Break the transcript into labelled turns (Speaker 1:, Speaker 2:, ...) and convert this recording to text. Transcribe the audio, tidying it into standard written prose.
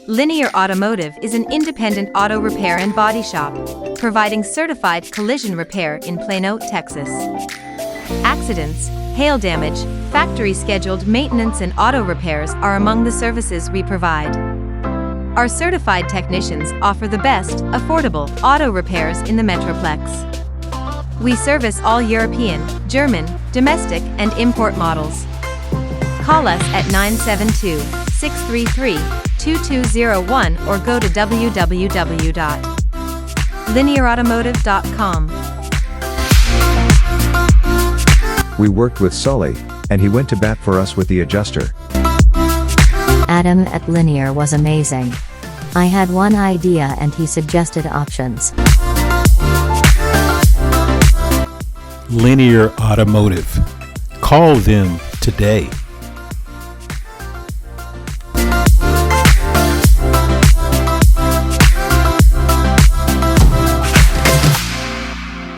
Speaker 1: Linear Automotive is an independent auto repair and body shop, providing certified collision repair in Plano, Texas. Accidents, hail damage, factory scheduled maintenance and auto repairs are among the services we provide. Our certified technicians offer the best, affordable, auto repairs in the Metro-Plex. We service all European, German, domestic, and import models. Call us at 972-633-2201 or go to www.linearautomotive.com.
Speaker 2: We worked with Sully, and he went to bat for us with the adjuster.
Speaker 3: Adam at Linear was amazing. I had one idea and he suggested options.
Speaker 4: Linear Automotive. Call them today.